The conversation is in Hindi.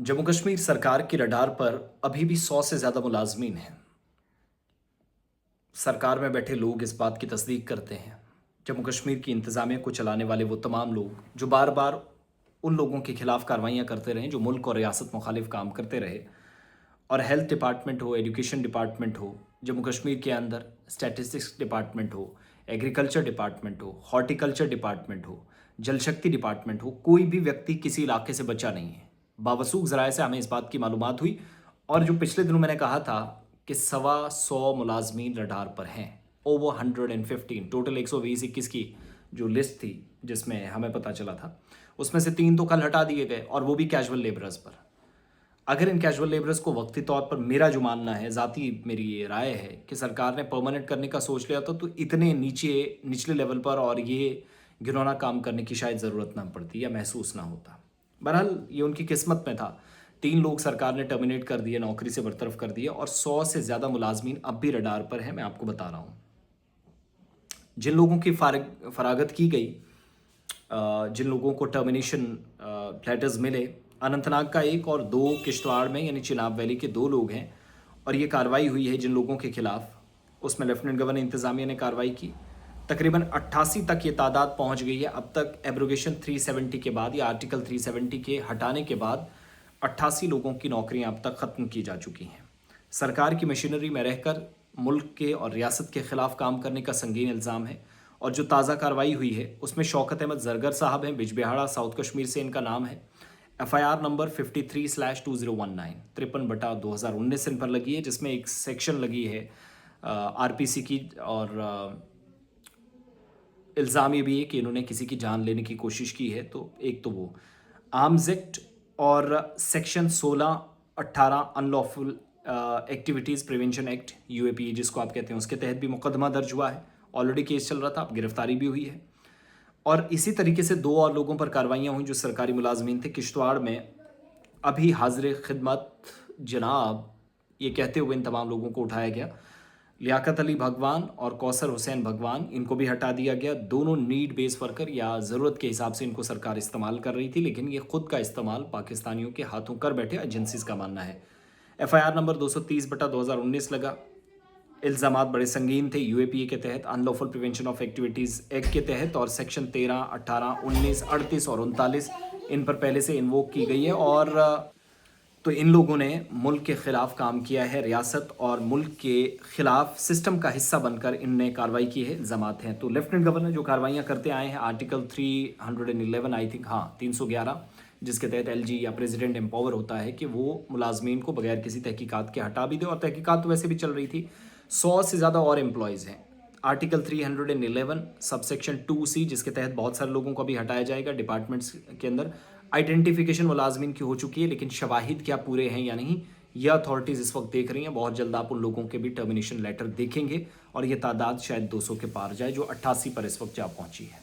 जम्मू कश्मीर सरकार की रडार पर अभी भी 100 से ज़्यादा मुलाजमीन हैं। सरकार में बैठे लोग इस बात की तस्दीक करते हैं। जम्मू कश्मीर की इंतज़ामिया को चलाने वाले वो तमाम लोग जो बार बार उन लोगों के खिलाफ कार्रवाइयाँ करते रहे जो मुल्क और रियासत मुखालिफ काम करते रहे, और हेल्थ डिपार्टमेंट हो, एजुकेशन डिपार्टमेंट हो, जम्मू कश्मीर के अंदर स्टैटिस्टिक्स डिपार्टमेंट हो, एग्रीकल्चर डिपार्टमेंट हो, हॉर्टिकल्चर डिपार्टमेंट हो, जल शक्ति डिपार्टमेंट हो, कोई भी व्यक्ति किसी इलाके से बचा नहीं है। बावसूख ज़राए से हमें इस बात की मालूमात हुई, और जो पिछले दिनों मैंने कहा था कि 125 मुलाजमीन रडार पर हैं, ओवर 115, टोटल 120-21 की जो लिस्ट थी जिसमें हमें पता चला था, उसमें से 3 तो कल हटा दिए गए, और वो भी कैजुअल लेबरर्स पर। अगर इन कैजुअल लेबरर्स को वक्ती तौर पर, मेरा जो मानना है, ज़ाती मेरी ये राय है कि सरकार ने परमानेंट करने का सोच लिया तो इतने निचले लेवल पर और ये घिनौना काम करने की शायद ज़रूरत ना पड़ती या महसूस ना होता। बहरहाल ये उनकी किस्मत में था। 3 लोग सरकार ने टर्मिनेट कर दिए, नौकरी से बरतरफ कर दिए, और 100 से ज़्यादा मुलाजमीन अब भी रडार पर है। मैं आपको बता रहा हूँ जिन लोगों की फरागत की गई, जिन लोगों को टर्मिनेशन लेटर्स मिले, अनंतनाग का एक और 2 किश्तवाड़ में यानी चिनाब वैली के 2 लोग हैं, और ये कार्रवाई हुई है जिन लोगों के खिलाफ, उसमें लेफ्टिनेंट गवर्नर इंतज़ामिया ने कार्रवाई की। तकरीबन 88 तक ये तादाद पहुंच गई है। अब तक एब्रोगेशन 370 के बाद या आर्टिकल 370 के हटाने के बाद 88 लोगों की नौकरियां अब तक ख़त्म की जा चुकी हैं। सरकार की मशीनरी में रहकर मुल्क के और रियासत के खिलाफ काम करने का संगीन इल्ज़ाम है। और जो ताज़ा कार्रवाई हुई है उसमें शौकत अहमद जरगर साहब हैं, बिजबिहाड़ा साउथ कश्मीर से इनका नाम है। FIR नंबर 53/2019 53/2019 इन पर लगी है, जिसमें एक सेक्शन लगी है RPC की, और इल्ज़ाम ये भी है कि इन्होंने किसी की जान लेने की कोशिश की है। तो एक तो वो आर्म्स एक्ट और section 16-18 unlawful activities prevention act UAPA जिसको आप कहते हैं, उसके तहत भी मुकदमा दर्ज हुआ है। ऑलरेडी केस चल रहा था, अब गिरफ्तारी भी हुई है। और इसी तरीके से 2 और लोगों पर कार्रवाइयाँ हुई जो सरकारी मुलाजमीन थे। किश्तवाड़ में अभी हाजिर खिदमत जनाब ये कहते हुए इन तमाम लोगों को उठाया गया। लियाकत अली भगवान और कौसर हुसैन भगवान, इनको भी हटा दिया गया। दोनों नीड बेस वर्कर या ज़रूरत के हिसाब से इनको सरकार इस्तेमाल कर रही थी, लेकिन ये खुद का इस्तेमाल पाकिस्तानियों के हाथों कर बैठे, एजेंसीज का मानना है। FIR नंबर 230/2019 लगा। इल्ज़ामात बड़े संगीन थे। UAPA के तहत, unlawful prevention of activities act के तहत, और सेक्शन 13, 18, 19, 38 और 39 इन पर पहले से इन्वोक की गई है। और तो इन लोगों ने मुल्क के ख़िलाफ़ काम किया है, रियासत और मुल्क के ख़िलाफ़ सिस्टम का हिस्सा बनकर इनने कार्रवाई की है, इल्ज़ामात हैं। तो लेफ्टिनेंट गवर्नर जो कार्रवाइयाँ करते आए हैं, आर्टिकल 311 आई थिंक, हाँ 311, जिसके तहत LG या प्रेसिडेंट एम्पावर होता है कि वो मुलाजमीन को बगैर किसी तहकीकात के हटा भी दे, और तहकीकात तो वैसे भी चल रही थी। 100 से ज़्यादा और एम्प्लॉयज़ हैं। आर्टिकल 311 सबसेक्शन 2C, जिसके तहत बहुत सारे लोगों को भी हटाया जाएगा डिपार्टमेंट्स के अंदर। आइडेंटिफिकेशन मुलाजमीन की हो चुकी है, लेकिन शवाहिद क्या पूरे हैं या नहीं, यह अथॉरिटीज़ इस वक्त देख रही हैं। बहुत जल्द आप उन लोगों के भी टर्मिनेशन लेटर देखेंगे, और ये तादाद शायद 200 के पार जाए, जो 88 पर इस वक्त जा पहुंची है।